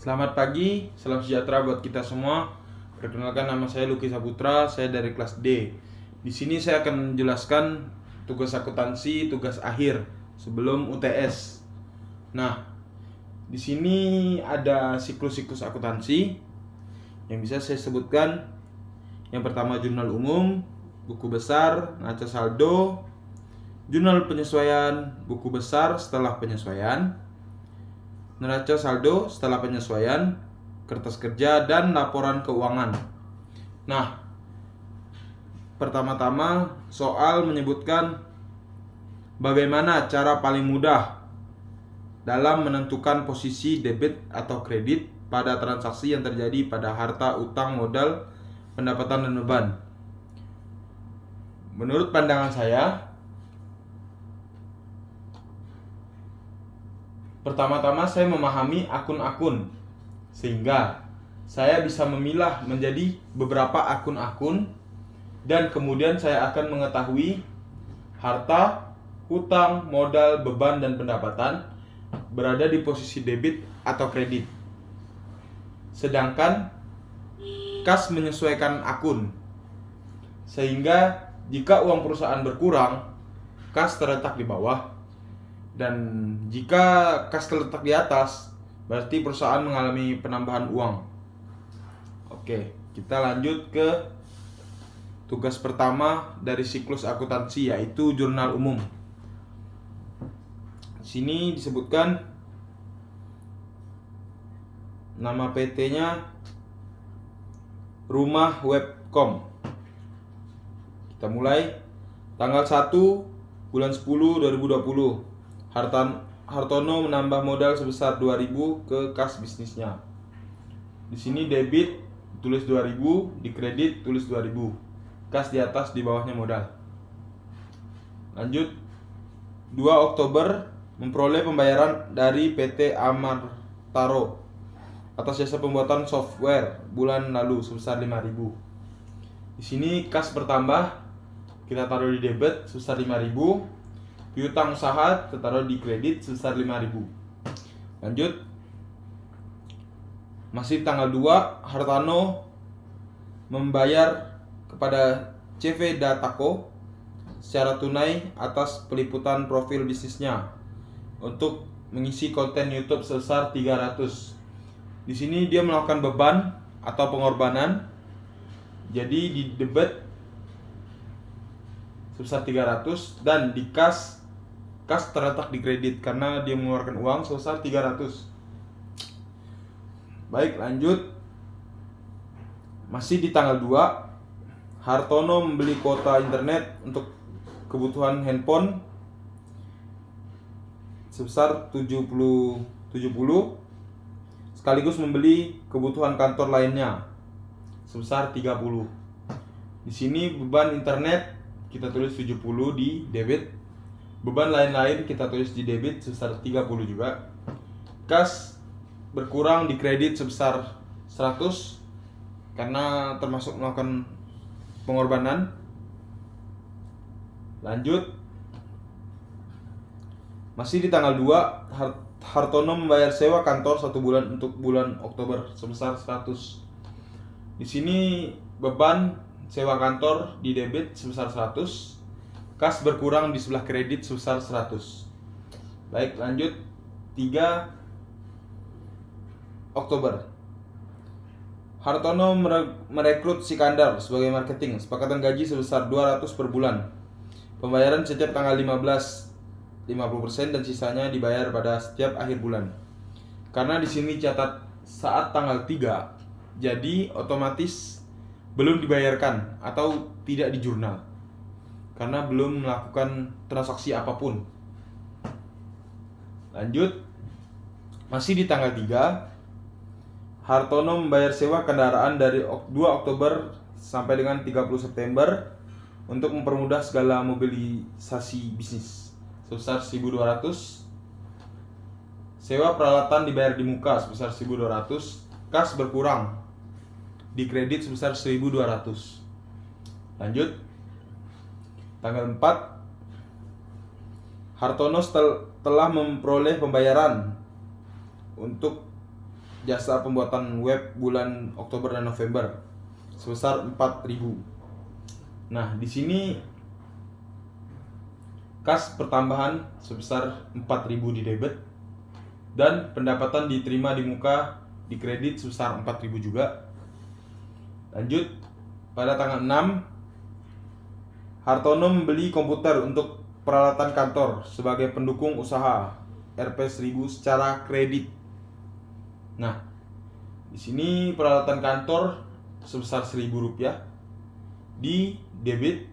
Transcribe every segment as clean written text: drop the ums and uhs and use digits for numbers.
Selamat pagi, salam sejahtera buat kita semua. Perkenalkan, nama saya Lucky Saputra, saya dari kelas D. Di sini saya akan menjelaskan tugas akuntansi, tugas akhir sebelum UTS. Nah, di sini ada siklus-siklus akuntansi yang bisa saya sebutkan. Yang pertama jurnal umum, buku besar, neraca saldo, jurnal penyesuaian, buku besar setelah penyesuaian, neraca saldo setelah penyesuaian, kertas kerja, dan laporan keuangan. Nah, pertama-tama soal menyebutkan bagaimana cara paling mudah dalam menentukan posisi debit atau kredit pada transaksi yang terjadi pada harta, utang, modal, pendapatan, dan beban. Menurut pandangan saya, pertama-tama saya memahami akun-akun sehingga saya bisa memilah menjadi beberapa akun-akun, dan kemudian saya akan mengetahui harta, hutang, modal, beban, dan pendapatan berada di posisi debit atau kredit. Sedangkan kas menyesuaikan akun, sehingga jika uang perusahaan berkurang, kas terletak di bawah, dan jika kas terletak di atas, berarti perusahaan mengalami penambahan uang. Oke, kita lanjut ke tugas pertama dari siklus akuntansi, yaitu jurnal umum. Di sini disebutkan nama PT-nya Rumah Webcom. Kita mulai tanggal 1 bulan 10 2020. Hartono menambah modal sebesar 2.000 ke kas bisnisnya. Di sini debit tulis 2.000, di kredit tulis 2.000. Kas di atas, di bawahnya modal. Lanjut, 2 Oktober memperoleh pembayaran dari PT Amartaro atas jasa pembuatan software bulan lalu sebesar 5.000. Di sini kas bertambah, kita taruh di debit sebesar 5.000. Piutang usaha kita taruh di kredit sebesar 5.000. Lanjut, masih tanggal 2, Hartono membayar kepada CV Datako secara tunai atas peliputan profil bisnisnya untuk mengisi konten YouTube sebesar 300. Di sini dia melakukan beban atau pengorbanan. Jadi di debit sebesar 300, dan di kas terletak di kredit karena dia mengeluarkan uang sebesar 300. Baik, lanjut. Masih di tanggal 2, Hartono membeli kuota internet untuk kebutuhan handphone sebesar 70 sekaligus membeli kebutuhan kantor lainnya sebesar 30. Di sini beban internet kita tulis 70 di debit, beban lain-lain kita tulis di debit sebesar 30 juga. Kas berkurang di kredit sebesar 100 karena termasuk melakukan pengorbanan. Lanjut, masih di tanggal 2, Hartono membayar sewa kantor 1 bulan untuk bulan Oktober sebesar 100. Di sini beban sewa kantor di debit sebesar 100, kas berkurang di sebelah kredit sebesar 100. Baik, lanjut. 3 Oktober, Hartono merekrut Sikandar sebagai marketing. Sepakatan gaji sebesar 200 per bulan. Pembayaran setiap tanggal 15, 50%, dan sisanya dibayar pada setiap akhir bulan. Karena di sini catat saat tanggal 3, jadi otomatis belum dibayarkan atau tidak di jurnal karena belum melakukan transaksi apapun. Lanjut, masih di tanggal 3, Hartono membayar sewa kendaraan dari 2 Oktober sampai dengan 30 September untuk mempermudah segala mobilisasi bisnis sebesar 1.200. Sewa peralatan dibayar di muka sebesar 1.200. Kas berkurang di kredit sebesar 1.200. Lanjut, tanggal 4, Hartono telah memperoleh pembayaran untuk jasa pembuatan web bulan Oktober dan November sebesar 4.000. Nah, di sini kas pertambahan sebesar 4.000 di debit dan pendapatan diterima di muka di kredit sebesar 4.000 juga. Lanjut, pada tanggal 6 Hartono membeli komputer untuk peralatan kantor sebagai pendukung usaha Rp1.000 secara kredit. Nah, di sini peralatan kantor sebesar Rp1.000 di debit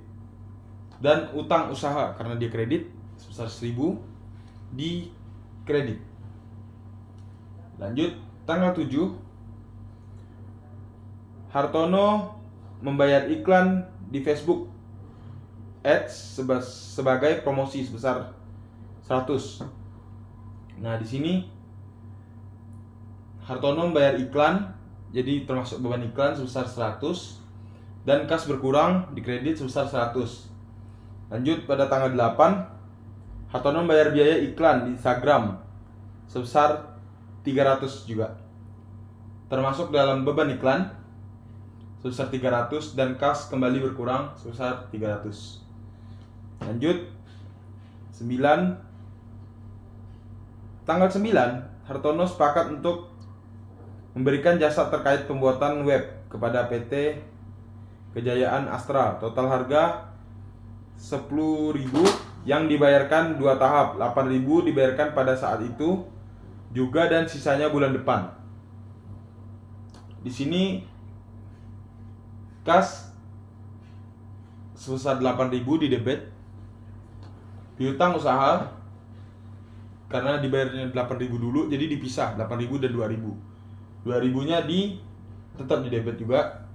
dan utang usaha karena dia kredit sebesar 1.000 di kredit. Lanjut, tanggal 7 Hartono membayar iklan di Facebook Ads sebagai promosi sebesar 100. Nah, di sini Hartono membayar iklan, jadi termasuk beban iklan sebesar 100 dan kas berkurang di kredit sebesar 100. Lanjut, pada tanggal 8 Hartono membayar biaya iklan di Instagram sebesar 300 juga, termasuk dalam beban iklan sebesar 300 dan kas kembali berkurang sebesar 300. Lanjut, tanggal 9 Hartono sepakat untuk memberikan jasa terkait pembuatan web kepada PT Kejayaan Astra. Total harga 10.000 yang dibayarkan 2 tahap, 8.000 dibayarkan pada saat itu juga dan sisanya bulan depan. Di sini kas sebesar 8.000 di debit, piutang usaha karena dibayarnya 8.000 dulu, jadi dipisah 8.000 dan 2.000. 2.000-nya tetap di debit juga.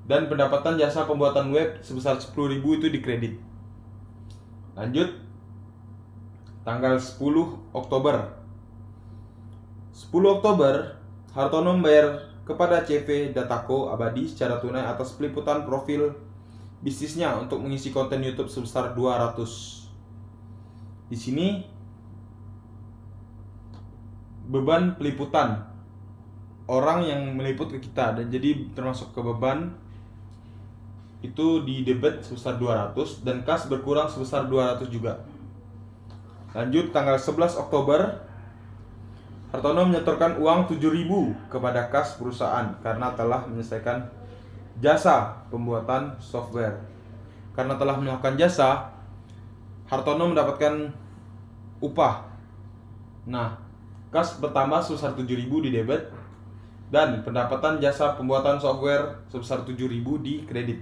Dan pendapatan jasa pembuatan web sebesar 10.000 itu di kredit. Lanjut, tanggal 10 Oktober 10 Oktober Hartono membayar kepada CV Datako Abadi secara tunai atas peliputan profil bisnisnya untuk mengisi konten YouTube sebesar 200. Di sini beban peliputan orang yang meliput ke kita, dan jadi termasuk ke beban itu di debit sebesar 200 dan kas berkurang sebesar 200 juga. Lanjut, tanggal 11 Oktober Hartono menyetorkan uang 7.000 kepada kas perusahaan karena telah menyelesaikan jasa pembuatan software. Karena telah melakukan jasa, Hartono mendapatkan upah. Nah, kas bertambah sebesar 7.000 di debit dan pendapatan jasa pembuatan software sebesar 7.000 di kredit.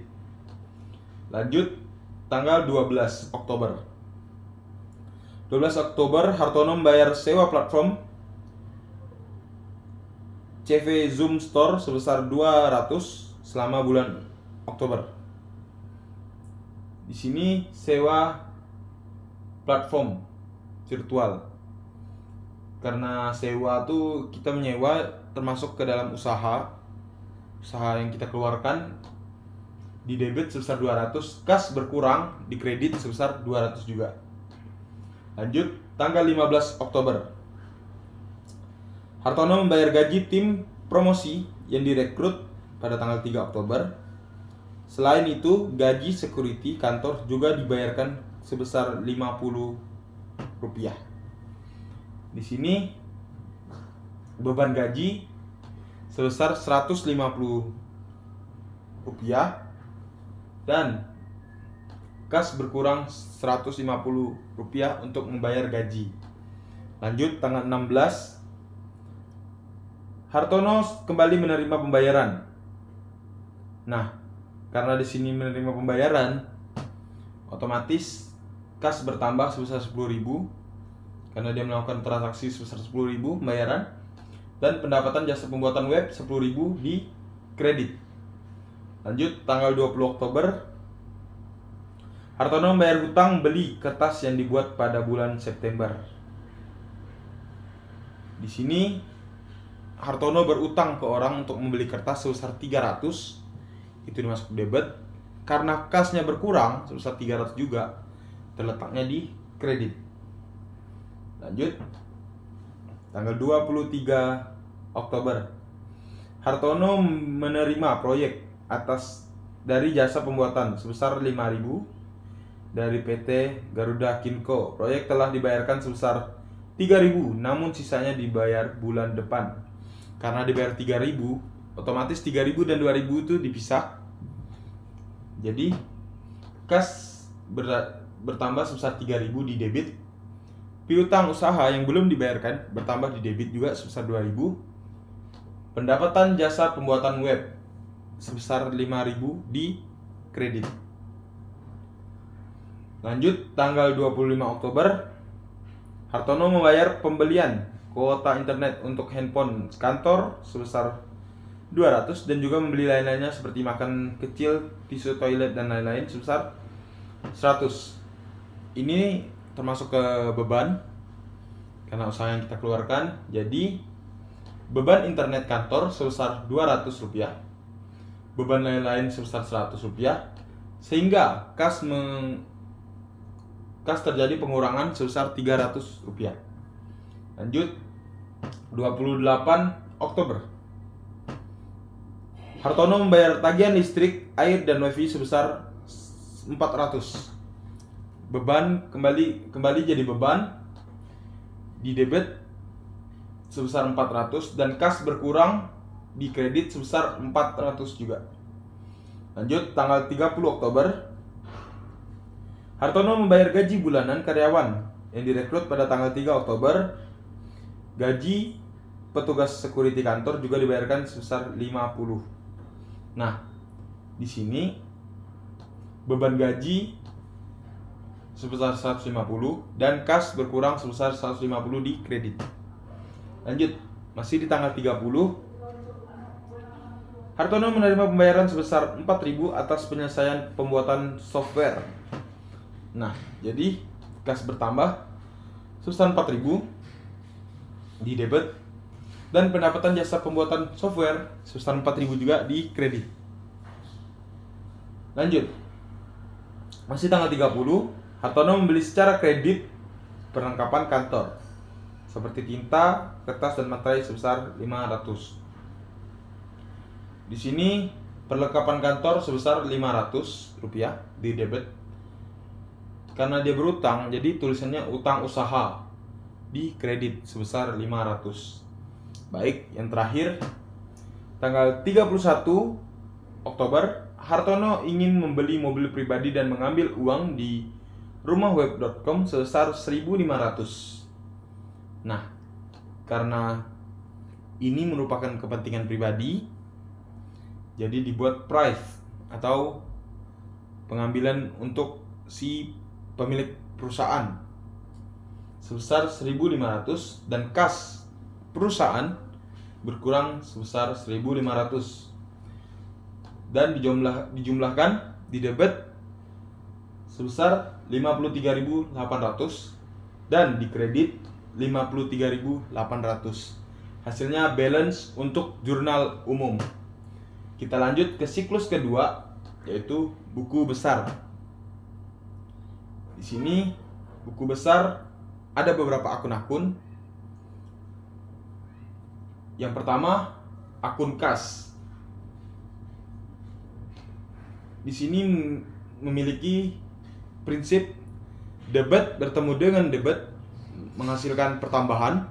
Lanjut, tanggal 12 Oktober 12 Oktober Hartono membayar sewa platform CV Zoom Store sebesar 200 selama bulan Oktober. Di sini sewa platform virtual. Karena sewa tuh kita menyewa termasuk ke dalam usaha yang kita keluarkan di debit sebesar 200, kas berkurang di kredit sebesar 200 juga. Lanjut, tanggal 15 Oktober Hartono membayar gaji tim promosi yang direkrut pada tanggal 3 Oktober. Selain itu, gaji security kantor juga dibayarkan sebesar Rp50. Di sini beban gaji sebesar Rp150 dan kas berkurang Rp150 untuk membayar gaji. Lanjut, tanggal 16 Hartono kembali menerima pembayaran. Nah, karena di sini menerima pembayaran, otomatis kas bertambah sebesar 10.000 karena dia melakukan transaksi sebesar 10.000 pembayaran, dan pendapatan jasa pembuatan web 10.000 di kredit. Lanjut, tanggal 20 Oktober Hartono membayar hutang beli kertas yang dibuat pada bulan September. Di sini Hartono berutang ke orang untuk membeli kertas sebesar 300, itu dimasuk debit. Karena kasnya berkurang sebesar 300 juga, terletaknya di kredit. Lanjut, tanggal 23 Oktober. Hartono menerima proyek atas dari jasa pembuatan sebesar 5.000 dari PT Garuda Kinko. Proyek telah dibayarkan sebesar 3.000, namun sisanya dibayar bulan depan. Karena dibayar 3.000, otomatis 3.000 dan 2.000 itu dipisah. Jadi kas bertambah sebesar 3.000 di debit. Piutang usaha yang belum dibayarkan bertambah di debit juga sebesar 2.000. Pendapatan jasa pembuatan web sebesar 5.000 di kredit. Lanjut, tanggal 25 Oktober, Hartono membayar pembelian kuota internet untuk handphone kantor sebesar 200 dan juga membeli lain-lainnya seperti makan kecil, tisu toilet dan lain-lain sebesar 100. Ini termasuk ke beban karena usaha yang kita keluarkan. Jadi beban internet kantor sebesar Rp200, beban lain-lain sebesar Rp100, sehingga kas terjadi pengurangan sebesar Rp300. Lanjut, 28 Oktober. Hartono membayar tagihan listrik, air, dan wifi sebesar 400. Beban kembali jadi beban di debit sebesar 400 dan kas berkurang di kredit sebesar 400 juga. Lanjut, tanggal 30 Oktober, Hartono membayar gaji bulanan karyawan yang direkrut pada tanggal 3 Oktober. Gaji petugas security kantor juga dibayarkan sebesar 50. Nah, di sini beban gaji sebesar 150 dan kas berkurang sebesar 150 di kredit. Lanjut, masih di tanggal 30, Hartono menerima pembayaran sebesar 4.000 atas penyelesaian pembuatan software. Nah, jadi kas bertambah sebesar 4.000 di debit dan pendapatan jasa pembuatan software sebesar 4.000 juga di kredit. Lanjut, masih tanggal 30, Hartono membeli secara kredit perlengkapan kantor seperti tinta, kertas, dan materai sebesar 500. Di sini perlengkapan kantor sebesar Rp500 di debit. Karena dia berutang, jadi tulisannya utang usaha di kredit sebesar 500. Baik, yang terakhir tanggal 31 Oktober, Hartono ingin membeli mobil pribadi dan mengambil uang di rumahweb.com sebesar 1.500. Nah, karena ini merupakan kepentingan pribadi, jadi dibuat price atau pengambilan untuk si pemilik perusahaan sebesar 1.500 dan kas perusahaan berkurang sebesar 1.500 dan dijumlahkan di debit sebesar 53.800 dan di kredit 53.800. Hasilnya balance untuk jurnal umum. Kita lanjut ke siklus kedua, yaitu buku besar. Di sini buku besar ada beberapa akun-akun. Yang pertama, akun kas. Di sini memiliki prinsip debit bertemu dengan debit menghasilkan pertambahan,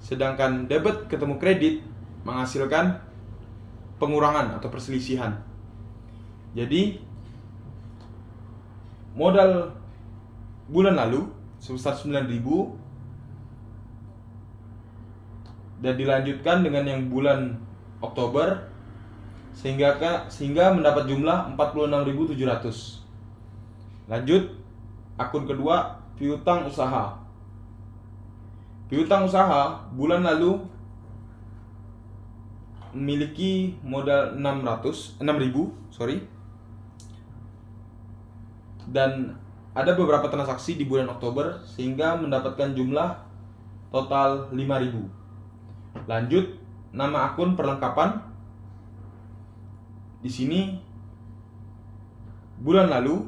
sedangkan debit ketemu kredit menghasilkan pengurangan atau perselisihan. Jadi modal bulan lalu sebesar 9.000 dan dilanjutkan dengan yang bulan Oktober sehingga mendapat jumlah 46.700. Lanjut, akun kedua, piutang usaha. Piutang usaha bulan lalu memiliki modal 6.000, dan ada beberapa transaksi di bulan Oktober sehingga mendapatkan jumlah total 5.000. Lanjut, nama akun perlengkapan. Di sini bulan lalu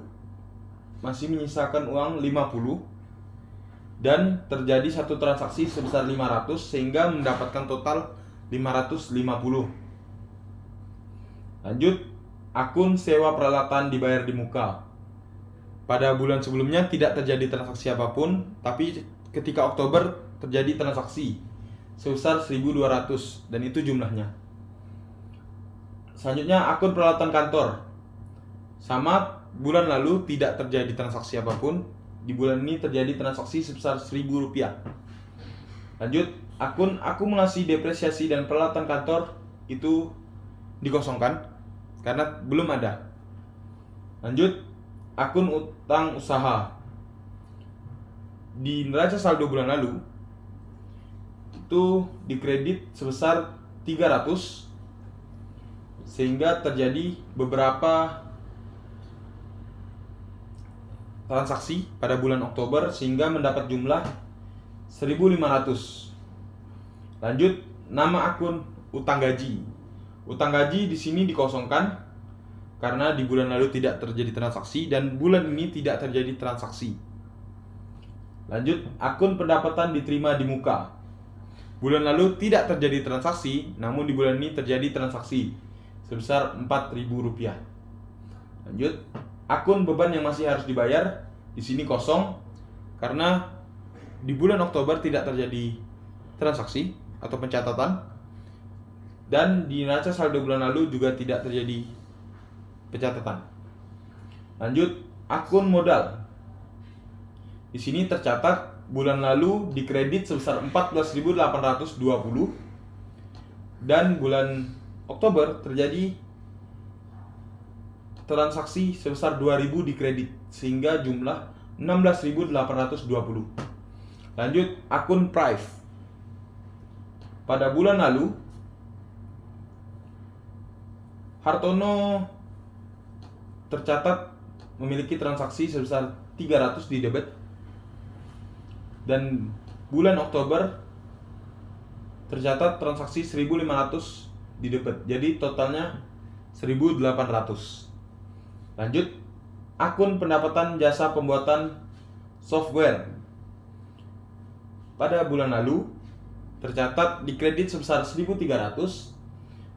masih menyisakan uang 50 dan terjadi satu transaksi sebesar 500 sehingga mendapatkan total 550. Lanjut, akun sewa peralatan dibayar di muka. Pada bulan sebelumnya tidak terjadi transaksi apapun, tapi ketika Oktober terjadi transaksi sebesar 1.200 dan itu jumlahnya. Selanjutnya, akun peralatan kantor. Sama, bulan lalu tidak terjadi transaksi apapun. Di bulan ini terjadi transaksi sebesar Rp1.000. Lanjut, akun akumulasi depresiasi dan peralatan kantor itu dikosongkan karena belum ada. Lanjut, akun utang usaha. Di neraca saldo bulan lalu itu dikredit sebesar 300 sehingga terjadi beberapa transaksi pada bulan Oktober sehingga mendapat jumlah 1.500. Lanjut, nama akun utang gaji. Utang gaji di sini dikosongkan karena di bulan lalu tidak terjadi transaksi dan bulan ini tidak terjadi transaksi. Lanjut, akun pendapatan diterima di muka. Bulan lalu tidak terjadi transaksi, namun di bulan ini terjadi transaksi sebesar Rp4.000. Lanjut, akun beban yang masih harus dibayar di sini kosong karena di bulan Oktober tidak terjadi transaksi atau pencatatan dan di neraca saldo bulan lalu juga tidak terjadi pencatatan. Lanjut, akun modal. Di sini tercatat bulan lalu dikredit sebesar 14.820 dan bulan Oktober terjadi transaksi sebesar 2.000 dikredit sehingga jumlah 16.820. Lanjut, akun Prive. Pada bulan lalu Hartono tercatat memiliki transaksi sebesar 300 di debit dan bulan Oktober tercatat transaksi 1.500 di debit. Jadi totalnya 1.800. Lanjut, akun pendapatan jasa pembuatan software. Pada bulan lalu tercatat dikredit sebesar 1.300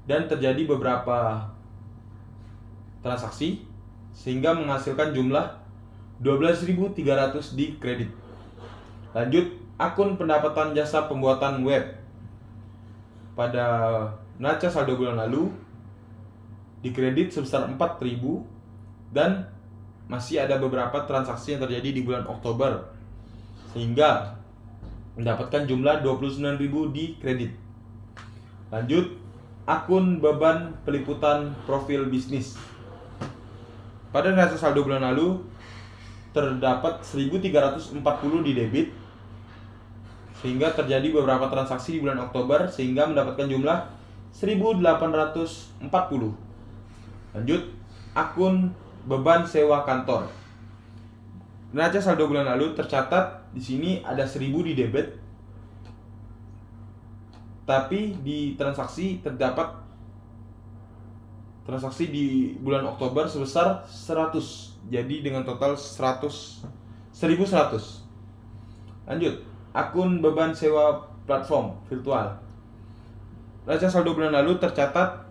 dan terjadi beberapa transaksi sehingga menghasilkan jumlah 12.300 di kredit. Lanjut, akun pendapatan jasa pembuatan web. Pada neraca saldo bulan lalu dikredit sebesar 4.000 dan masih ada beberapa transaksi yang terjadi di bulan Oktober sehingga mendapatkan jumlah 29.000 di kredit. Lanjut, akun beban peliputan profil bisnis. Pada neraca saldo bulan lalu terdapat 1.340 di debit sehingga terjadi beberapa transaksi di bulan Oktober sehingga mendapatkan jumlah 1.840. Lanjut, akun beban sewa kantor. Neraca saldo bulan lalu tercatat di sini ada 1.000 di debit, tapi di transaksi terdapat transaksi di bulan Oktober sebesar 100. Jadi dengan total 1.100. Lanjut, akun beban sewa platform virtual. Neraca saldo bulan lalu tercatat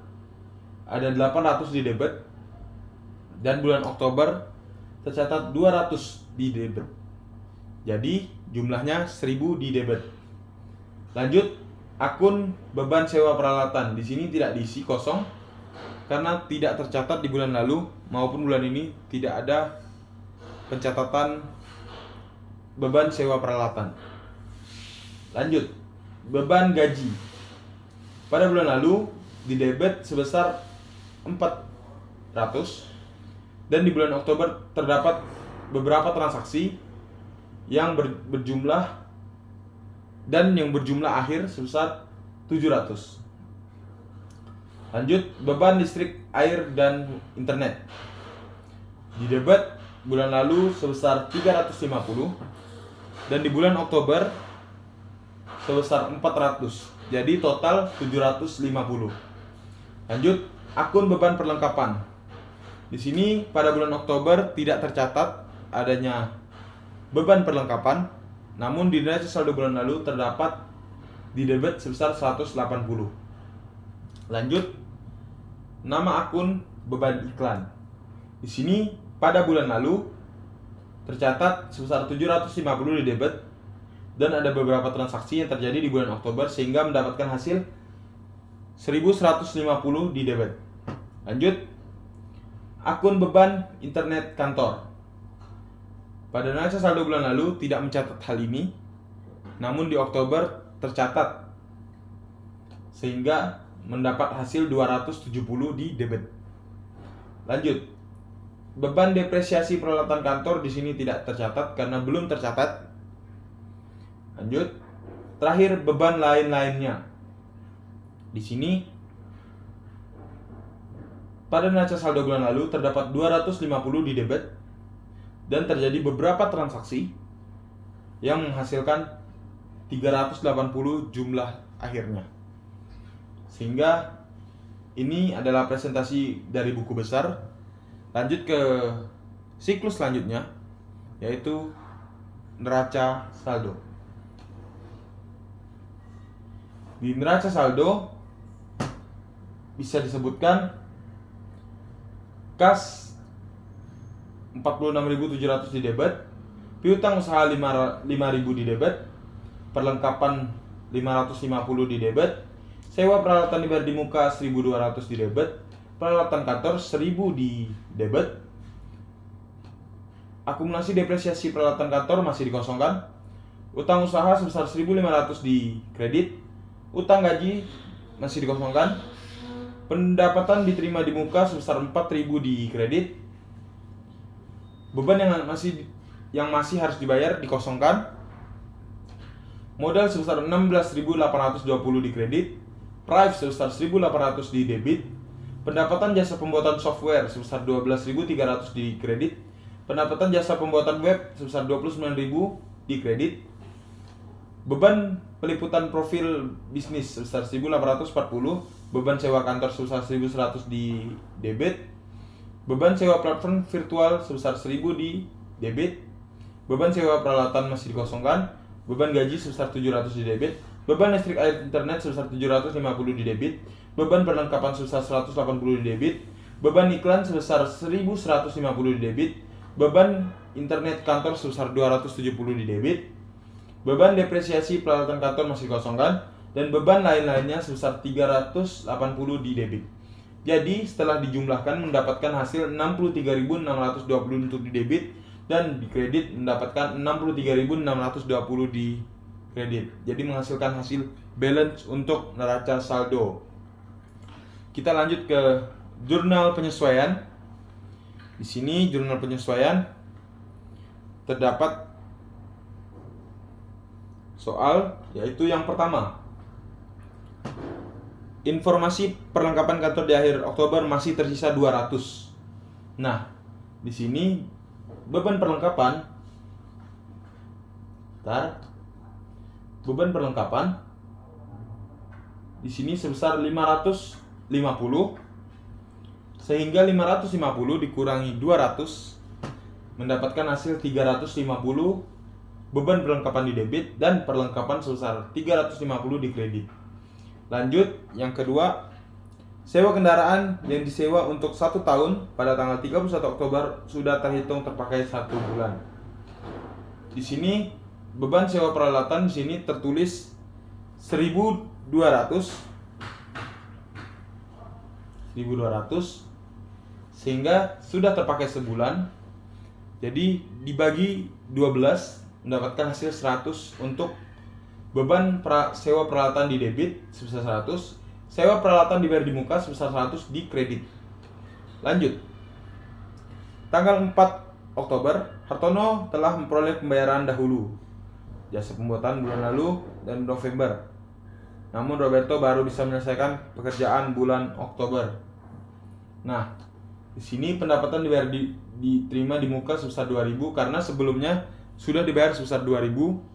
ada 800 di debit dan bulan Oktober tercatat 200 di debit. Jadi jumlahnya 1.000 di debit. Lanjut, akun beban sewa peralatan. Di sini tidak diisi, kosong karena tidak tercatat di bulan lalu maupun bulan ini tidak ada pencatatan beban sewa peralatan. Lanjut, beban gaji. Pada bulan lalu di debit sebesar 400 dan di bulan Oktober terdapat beberapa transaksi yang berjumlah dan yang berjumlah akhir sebesar 700. Lanjut, beban listrik, air, dan internet. Di debit bulan lalu sebesar 350 dan di bulan Oktober sebesar 400. Jadi total 750. Lanjut, akun beban perlengkapan. Di sini pada bulan Oktober tidak tercatat adanya beban perlengkapan, Namun di neraca saldo bulan lalu terdapat di debit sebesar 180. Lanjut, nama akun beban iklan. Di sini pada bulan lalu tercatat sebesar 750 di debit dan ada beberapa transaksi yang terjadi di bulan Oktober sehingga mendapatkan hasil 1150 di debit. Lanjut, akun beban internet kantor. Pada neraca saldo bulan lalu tidak mencatat hal ini, namun di Oktober tercatat sehingga mendapat hasil 270 di debit. Lanjut, beban depresiasi peralatan kantor di sini tidak tercatat karena belum tercatat. Lanjut, terakhir beban lain-lainnya. Di sini pada neraca saldo bulan lalu terdapat 250 di debit dan terjadi beberapa transaksi yang menghasilkan 380 jumlah akhirnya. Sehingga ini adalah presentasi dari buku besar. Lanjut ke siklus selanjutnya, yaitu neraca saldo. Di neraca saldo bisa disebutkan kas 46.700 di debit, piutang usaha 5.000 di debit, perlengkapan 550 di debit, sewa peralatan dibayar di muka 1.200 di debit, peralatan kantor 1.000 di debit, akumulasi depresiasi peralatan kantor masih dikosongkan, utang usaha sebesar 1.500 di kredit, utang gaji masih dikosongkan, pendapatan diterima di muka sebesar 4.000 di kredit, beban yang masih harus dibayar dikosongkan, modal sebesar 16.820 di kredit, price sebesar 1.800 di debit, pendapatan jasa pembuatan software sebesar 12.300 di kredit, pendapatan jasa pembuatan web sebesar 29.000 di kredit, beban peliputan profil bisnis sebesar 1.840, beban sewa kantor sebesar 1.100 di debit, beban sewa platform virtual sebesar 1.000 di debit, beban sewa peralatan masih dikosongkan, beban gaji sebesar 700 di debit, beban listrik air internet sebesar 750 di debit, beban perlengkapan sebesar 180 di debit, beban iklan sebesar 1.150 di debit, beban internet kantor sebesar 270 di debit, beban depresiasi peralatan kantor masih dikosongkan, dan beban lain-lainnya sebesar 380 di debit. Jadi setelah dijumlahkan mendapatkan hasil 63.620 untuk di debit, dan di kredit mendapatkan 63.620 di kredit. Jadi menghasilkan hasil balance untuk neraca saldo. Kita lanjut ke jurnal penyesuaian. Di sini jurnal penyesuaian terdapat soal, yaitu yang pertama. Informasi perlengkapan kantor di akhir Oktober masih tersisa 200. Nah, di sini beban perlengkapan di sini sebesar 550, sehingga 550 dikurangi 200 mendapatkan hasil 350 beban perlengkapan di debit dan perlengkapan sebesar 350 di kredit. Lanjut, yang kedua, sewa kendaraan yang disewa untuk 1 tahun pada tanggal 31 Oktober sudah terhitung terpakai 1 bulan. Di sini beban sewa peralatan di sini tertulis 1.200 sehingga sudah terpakai sebulan. Jadi dibagi 12 mendapatkan hasil 100 untuk beban sewa peralatan di debit sebesar 100, sewa peralatan dibayar di muka sebesar 100 di kredit. Lanjut, tanggal 4 Oktober, Hartono telah memperoleh pembayaran dahulu jasa pembuatan bulan lalu dan November. Namun Roberto baru bisa menyelesaikan pekerjaan bulan Oktober. Nah, di sini pendapatan dibayar diterima di muka sebesar 2.000 karena sebelumnya sudah dibayar sebesar 2.000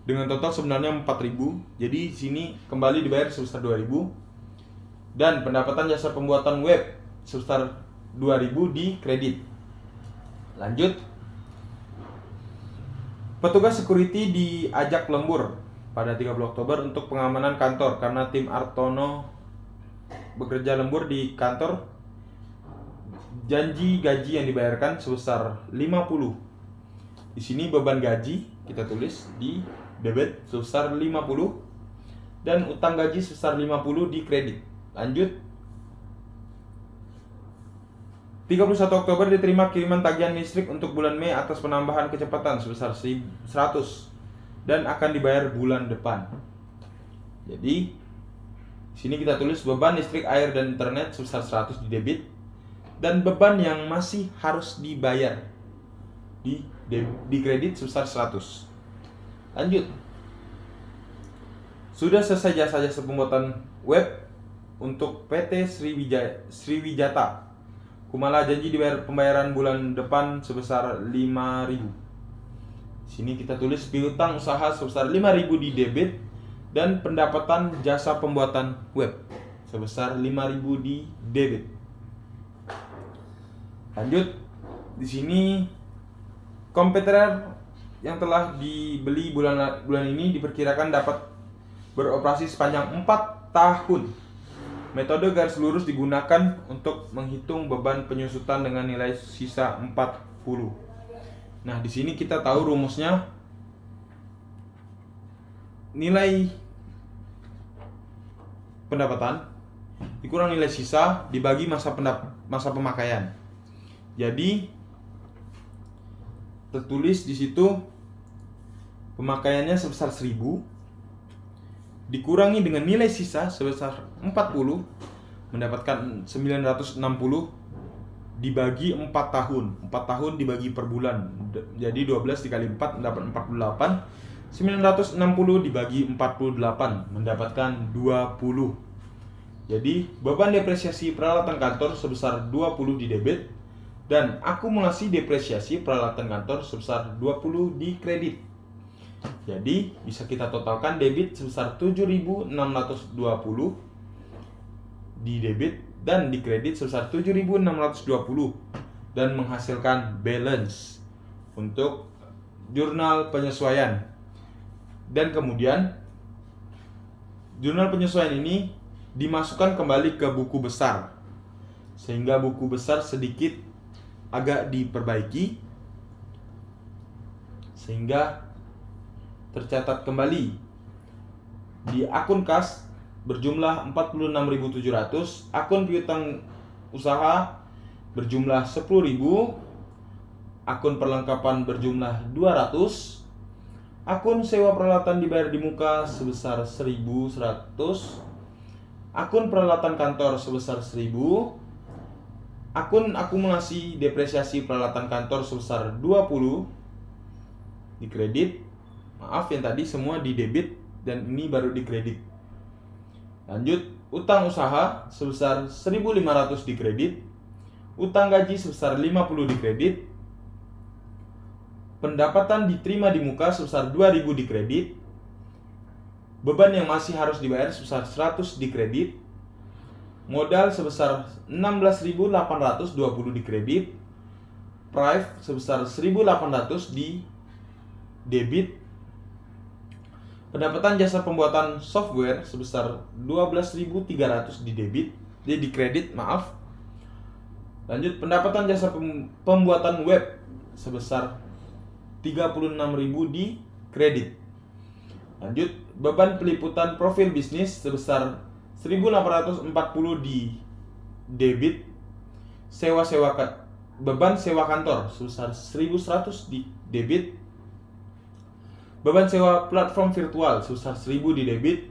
dengan total sebenarnya 4.000. Jadi di sini kembali dibayar sebesar 2.000. Dan pendapatan jasa pembuatan web sebesar 2.000 di kredit. Lanjut, Petugas security diajak lembur pada 30 Oktober untuk pengamanan kantor karena tim Artono bekerja lembur di kantor. Janji gaji yang dibayarkan sebesar 50. Di sini beban gaji kita tulis di debit sebesar 50 dan utang gaji sebesar 50 di kredit. Lanjut. 31 Oktober diterima kiriman tagihan listrik untuk bulan Mei atas penambahan kecepatan sebesar 100 dan akan dibayar bulan depan. Jadi di sini kita tulis beban listrik, air, dan internet sebesar 100 di debit dan beban yang masih harus dibayar di kredit sebesar 100. Lanjut. Sudah selesai jasa pembuatan web untuk PT Sriwijata Kumala, janji dibayar pembayaran bulan depan sebesar 5.000. Sini kita tulis piutang usaha sebesar 5.000 di debit dan pendapatan jasa pembuatan web sebesar 5.000 di debit. Lanjut. Di sini komputer yang telah dibeli bulan ini diperkirakan dapat beroperasi sepanjang 4 tahun. Metode garis lurus digunakan untuk menghitung beban penyusutan dengan nilai sisa 40. Nah, di sini kita tahu rumusnya. Nilai pendapatan dikurang nilai sisa dibagi masa pemakaian. Jadi tertulis di situ pemakaiannya sebesar 1.000 dikurangi dengan nilai sisa sebesar 40 mendapatkan 960 dibagi 4 tahun. 4 tahun dibagi per bulan. Jadi 12 dikali 4 mendapat 48. 960 dibagi 48 mendapatkan 20. Jadi beban depresiasi peralatan kantor sebesar 20 di debit dan akumulasi depresiasi peralatan kantor sebesar 20 di kredit. Jadi bisa kita totalkan debit sebesar 7.620 di debit dan di kredit sebesar 7.620 dan menghasilkan balance untuk jurnal penyesuaian. Dan kemudian jurnal penyesuaian ini dimasukkan kembali ke buku besar sehingga buku besar sedikit agak diperbaiki sehingga tercatat kembali di akun kas berjumlah 46.700, akun piutang usaha berjumlah 10.000, akun perlengkapan berjumlah 200, akun sewa peralatan dibayar di muka sebesar 1.100, akun peralatan kantor sebesar 1.000, akun akumulasi depresiasi peralatan kantor sebesar 20 di kredit. Maaf, yang tadi semua di debit dan ini baru di kredit. Lanjut, utang usaha sebesar 1.500 di kredit, utang gaji sebesar 50 di kredit, pendapatan diterima di muka sebesar 2.000 di kredit, beban yang masih harus dibayar sebesar 100 di kredit, modal sebesar 16.820 di kredit, price sebesar 1.800 di debit, pendapatan jasa pembuatan software sebesar 12.300 di debit, di kredit, maaf. Lanjut, pendapatan jasa pembuatan web sebesar 36.000 di kredit. Lanjut, beban peliputan profil bisnis sebesar 1.840 di debit, beban sewa kantor sebesar 1.100 di debit, beban sewa platform virtual sebesar 1.000 di debit,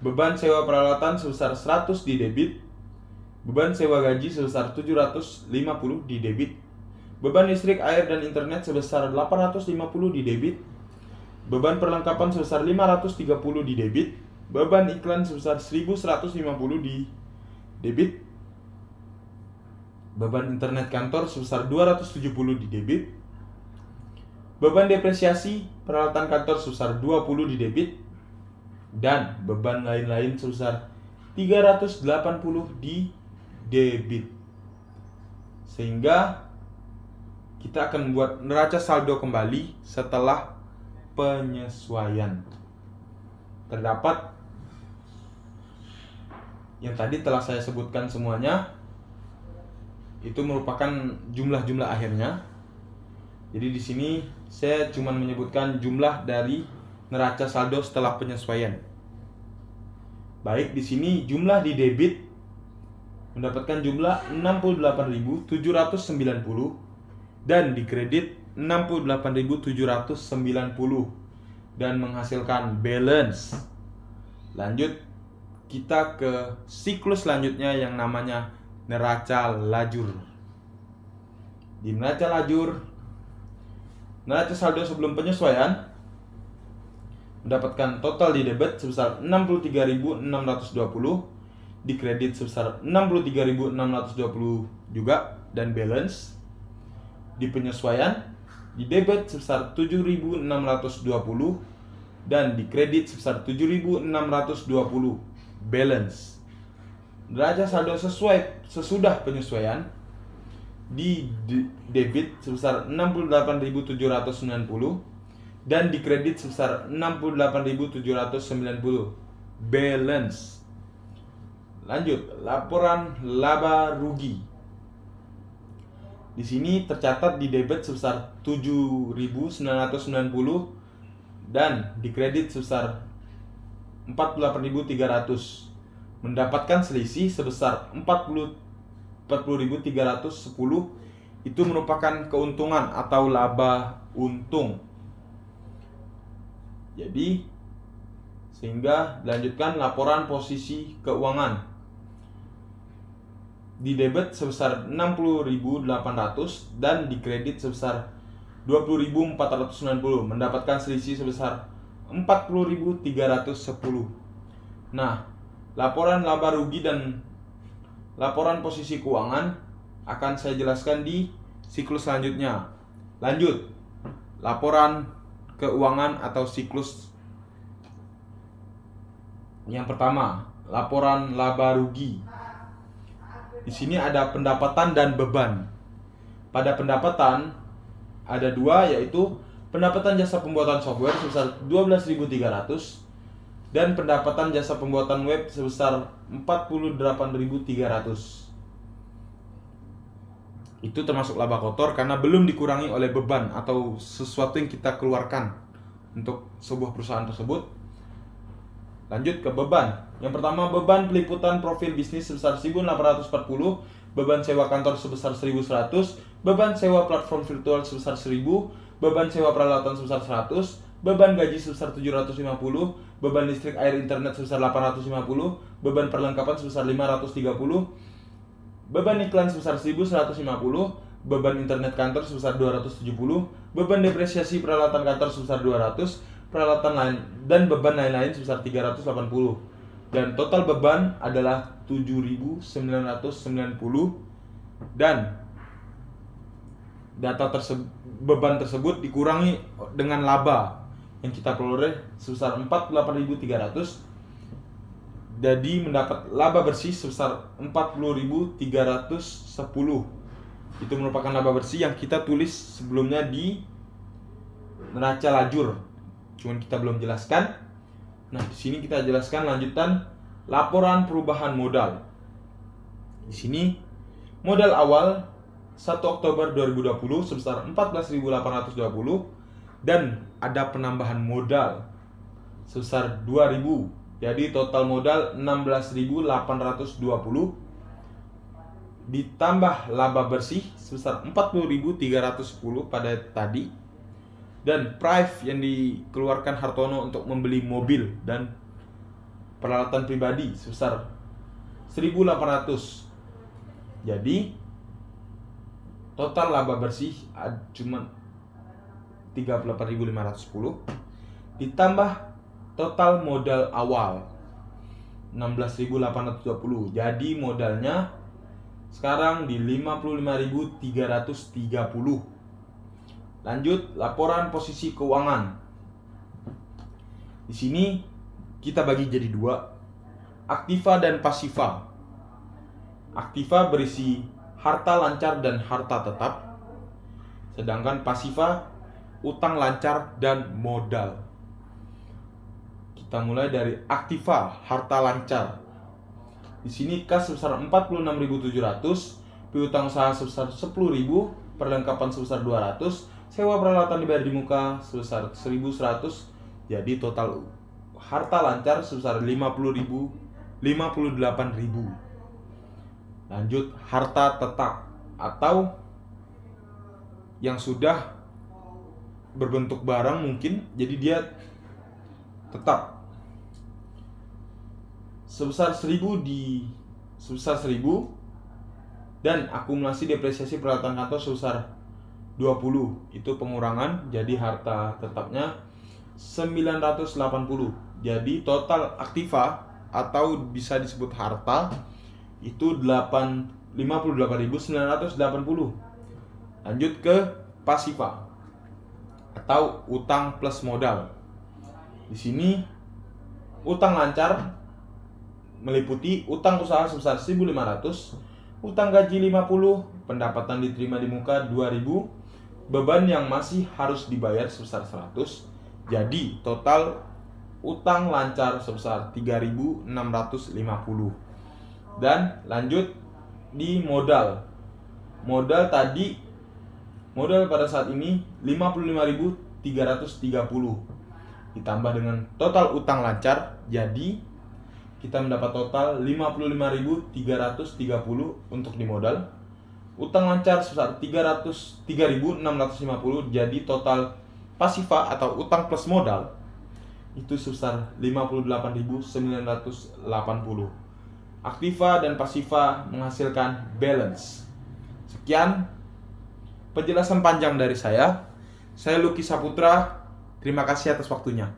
beban sewa peralatan sebesar 100 di debit, beban sewa gaji sebesar 750 di debit, beban listrik, air, dan internet sebesar 850 di debit, beban perlengkapan sebesar 530 di debit, beban iklan sebesar 1.150 di debit, beban internet kantor sebesar 270 di debit, beban depresiasi peralatan kantor sebesar 20 di debit, dan beban lain-lain sebesar 380 di debit. Sehingga kita akan buat neraca saldo kembali setelah penyesuaian. Terdapat yang tadi telah saya sebutkan semuanya, itu merupakan jumlah-jumlah akhirnya. Jadi di sini saya cuma menyebutkan jumlah dari neraca saldo setelah penyesuaian. Baik, di sini jumlah di debit mendapatkan jumlah 68.790 dan di kredit 68.790 dan menghasilkan balance. Lanjut kita ke siklus selanjutnya yang namanya neraca lajur. Di neraca lajur, neraca saldo sebelum penyesuaian mendapatkan total di debit sebesar 63.620, di kredit sebesar 63.620 juga, dan balance. Di penyesuaian, di debit sebesar 7.620 dan di kredit sebesar 7.620, balance. Neraca saldo sesudah penyesuaian, di debit sebesar 68.790 dan di kredit sebesar 68.790, balance. Lanjut, laporan laba rugi. Di sini tercatat di debit sebesar 7.990 dan di kredit sebesar 48.300, mendapatkan selisih sebesar 40.310. Itu merupakan keuntungan atau laba untung. Jadi sehingga dilanjutkan laporan posisi keuangan. Di debit sebesar 60.800 dan di kredit sebesar 20.490, mendapatkan selisih sebesar 40.310. Nah, laporan laba rugi dan laporan posisi keuangan akan saya jelaskan di siklus selanjutnya. Lanjut, laporan keuangan atau siklus yang pertama, laporan laba rugi. Di sini ada pendapatan dan beban. Pada pendapatan ada dua, yaitu pendapatan jasa pembuatan software sebesar 12.300 dan pendapatan jasa pembuatan web sebesar 48.300. Itu termasuk laba kotor karena belum dikurangi oleh beban atau sesuatu yang kita keluarkan untuk sebuah perusahaan tersebut. Lanjut ke beban. Yang pertama, beban peliputan profil bisnis sebesar 1.840, beban sewa kantor sebesar 1.100, beban sewa platform virtual sebesar 1.000, beban sewa peralatan sebesar 100, beban gaji sebesar 750, beban listrik air internet sebesar 850, beban perlengkapan sebesar 530, beban iklan sebesar 1.150, beban internet kantor sebesar 270, beban depresiasi peralatan kantor sebesar 200, peralatan lain dan beban lain-lain sebesar 380. Dan total beban adalah 7.990 dan beban tersebut dikurangi dengan laba yang kita peroleh sebesar 48.300. Jadi mendapat laba bersih sebesar 40.310. Itu merupakan laba bersih yang kita tulis sebelumnya di neraca lajur. Cuman kita belum jelaskan. Nah, di sini kita jelaskan lanjutan laporan perubahan modal. Di sini modal awal 1 Oktober 2020 sebesar 14.820 dan ada penambahan modal sebesar 2.000. Jadi total modal 16.820 ditambah laba bersih sebesar 40.310 pada tadi, dan price yang dikeluarkan Hartono untuk membeli mobil dan peralatan pribadi sebesar 1.800. Jadi total laba bersih cuma 38.510 ditambah total modal awal 16.820. Jadi modalnya sekarang di 55.330. Lanjut, laporan posisi keuangan. Di sini kita bagi jadi dua, aktiva dan pasiva. Aktiva berisi harta lancar dan harta tetap, Sedangkan pasifa utang lancar dan modal. Kita mulai dari aktiva, harta lancar. Di sini kas sebesar 46.700, piutang usaha sebesar 10.000, perlengkapan sebesar 200, sewa peralatan dibayar di muka sebesar 1.100. Jadi total harta lancar sebesar 58.000. Lanjut harta tetap atau yang sudah berbentuk barang mungkin, jadi dia tetap sebesar 1.000 dan akumulasi depresiasi peralatan kantor sebesar 20. Itu pengurangan, jadi harta tetapnya 980. Jadi total aktiva atau bisa disebut harta itu 58.980. Lanjut ke pasifa atau utang plus modal. Di sini utang lancar meliputi utang usaha sebesar 1.500, utang gaji 50, pendapatan diterima di muka 2.000, beban yang masih harus dibayar sebesar 100. Jadi total utang lancar sebesar 3.650. Dan lanjut di modal. Modal pada saat ini 55.330 ditambah dengan total utang lancar, jadi kita mendapat total 55.330 untuk di modal. Utang lancar sebesar 3.650, jadi total pasifa atau utang plus modal itu sebesar 58.980. Aktiva dan pasifa menghasilkan balance. Sekian penjelasan panjang dari saya. Saya Lucky Saputra. Terima kasih atas waktunya.